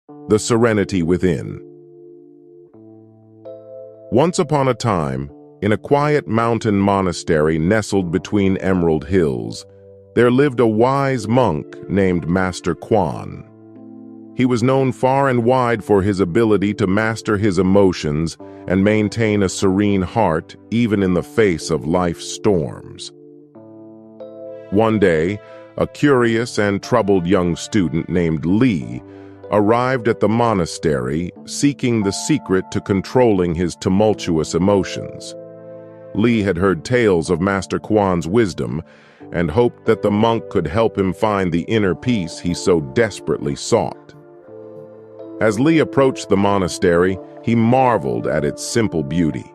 The Serenity Within. Once upon a time, in a quiet mountain monastery nestled between emerald hills, there lived a wise monk named Master Quan. He was known far and wide for his ability to master his emotions and maintain a serene heart even in the face of life's storms. One day, a curious and troubled young student named Li arrived at the monastery seeking the secret to controlling his tumultuous emotions. Li had heard tales of Master Quan's wisdom and hoped that the monk could help him find the inner peace he so desperately sought. As Li approached the monastery, he marveled at its simple beauty.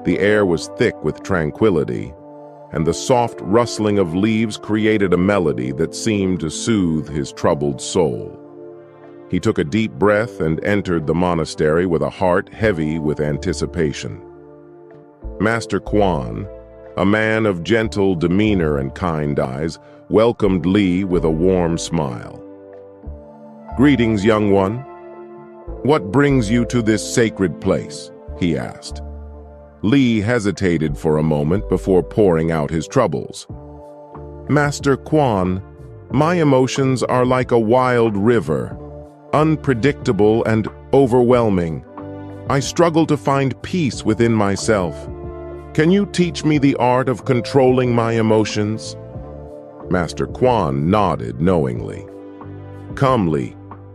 The air was thick with tranquility, and the soft rustling of leaves created a melody that seemed to soothe his troubled soul. He took a deep breath and entered the monastery with a heart heavy with anticipation. Master Quan, a man of gentle demeanor and kind eyes, welcomed Li with a warm smile. "Greetings, young one. What brings you to this sacred place?" he asked. Li hesitated for a moment before pouring out his troubles. "Master Quan, my emotions are like a wild river, unpredictable and overwhelming. I struggle to find peace within myself. Can you teach me the art of controlling my emotions?" Master Quan nodded knowingly. "Come, Li,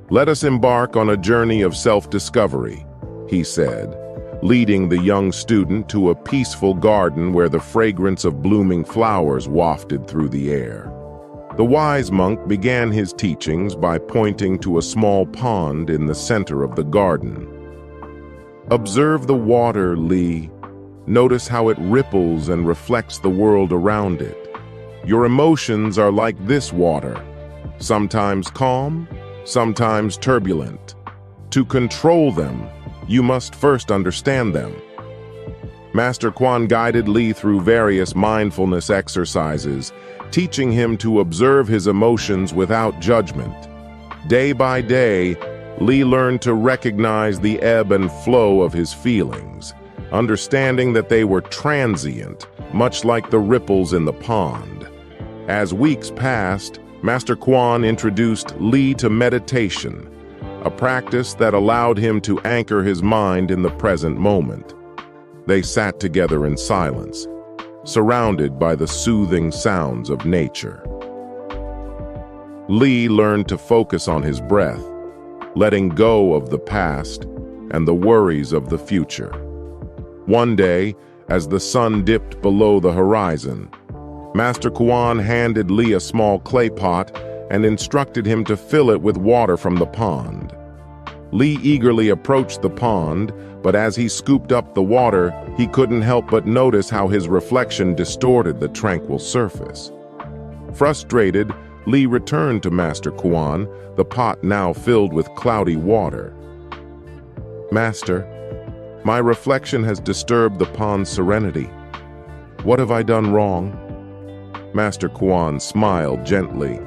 let us embark on a journey of self-discovery," he said, leading the young student to a peaceful garden where the fragrance of blooming flowers wafted through the air. The wise monk began his teachings by pointing to a small pond in the center of the garden. "Observe the water, Li. Notice how it ripples and reflects the world around it. Your emotions are like this water, sometimes calm, sometimes turbulent. To control them, you must first understand them." Master Quan guided Li through various mindfulness exercises, teaching him to observe his emotions without judgment. Day by day, Li learned to recognize the ebb and flow of his feelings, understanding that they were transient, much like the ripples in the pond. As weeks passed, Master Quan introduced Li to meditation, a practice that allowed him to anchor his mind in the present moment. They sat together in silence, surrounded by the soothing sounds of nature. Li learned to focus on his breath, letting go of the past and the worries of the future. One day, as the sun dipped below the horizon, Master Quan handed Li a small clay pot and instructed him to fill it with water from the pond. Li eagerly approached the pond, but as he scooped up the water, he couldn't help but notice how his reflection distorted the tranquil surface. Frustrated, Li returned to Master Quan, the pot now filled with cloudy water. "Master, my reflection has disturbed the pond's serenity. What have I done wrong?" Master Quan smiled gently.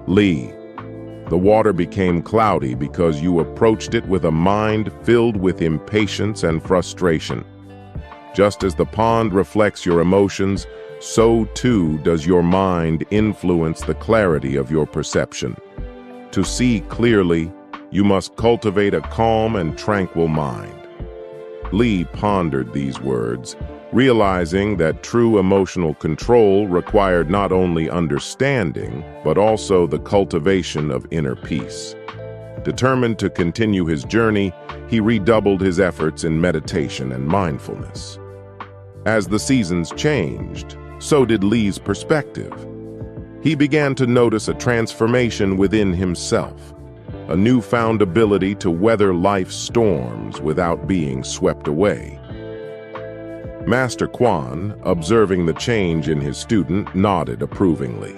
"Li, the water became cloudy because you approached it with a mind filled with impatience and frustration. Just as the pond reflects your emotions, so too does your mind influence the clarity of your perception. To see clearly, you must cultivate a calm and tranquil mind." Li pondered these words, realizing that true emotional control required not only understanding, but also the cultivation of inner peace. Determined to continue his journey, he redoubled his efforts in meditation and mindfulness. As the seasons changed, so did Li's perspective. He began to notice a transformation within himself, a newfound ability to weather life's storms without being swept away. Master Quan, observing the change in his student, nodded approvingly.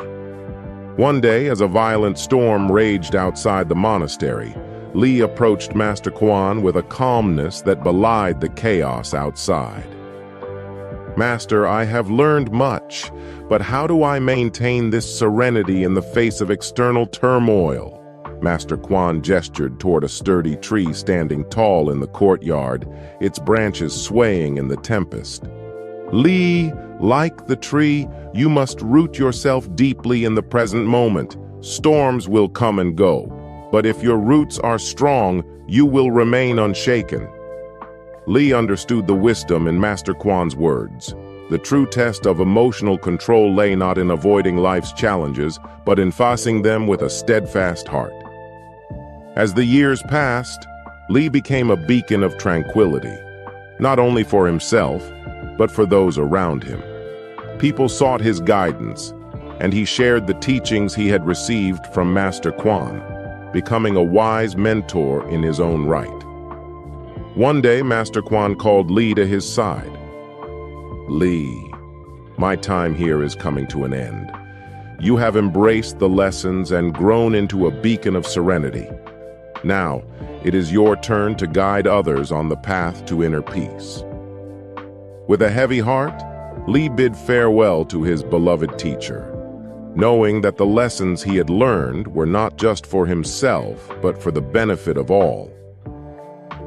One day, as a violent storm raged outside the monastery, Li approached Master Quan with a calmness that belied the chaos outside. "Master, I have learned much, but how do I maintain this serenity in the face of external turmoil?" Master Quan gestured toward a sturdy tree standing tall in the courtyard, its branches swaying in the tempest. "Li, like the tree, you must root yourself deeply in the present moment. Storms will come and go, but if your roots are strong, you will remain unshaken." Li understood the wisdom in Master Quan's words. The true test of emotional control lay not in avoiding life's challenges, but in facing them with a steadfast heart. As the years passed, Li became a beacon of tranquility, not only for himself, but for those around him. People sought his guidance, and he shared the teachings he had received from Master Quan, becoming a wise mentor in his own right. One day, Master Quan called Li to his side. "Li, my time here is coming to an end. You have embraced the lessons and grown into a beacon of serenity. Now, it is your turn to guide others on the path to inner peace." With a heavy heart, Li bid farewell to his beloved teacher, knowing that the lessons he had learned were not just for himself, but for the benefit of all.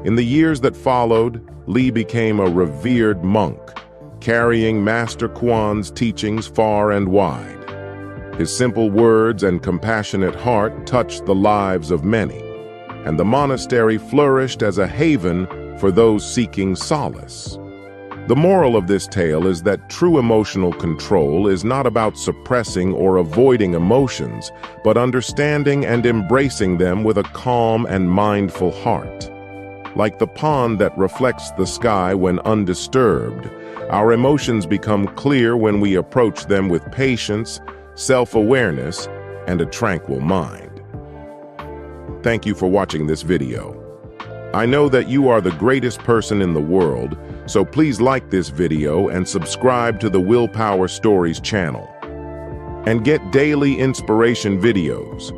In the years that followed, Li became a revered monk, carrying Master Quan's teachings far and wide. His simple words and compassionate heart touched the lives of many, and the monastery flourished as a haven for those seeking solace. The moral of this tale is that true emotional control is not about suppressing or avoiding emotions, but understanding and embracing them with a calm and mindful heart. Like the pond that reflects the sky when undisturbed, our emotions become clear when we approach them with patience, self-awareness, and a tranquil mind. Thank you for watching this video. I know that you are the greatest person in the world, so please like this video and subscribe to the Willpower Stories channel. And get daily inspiration videos.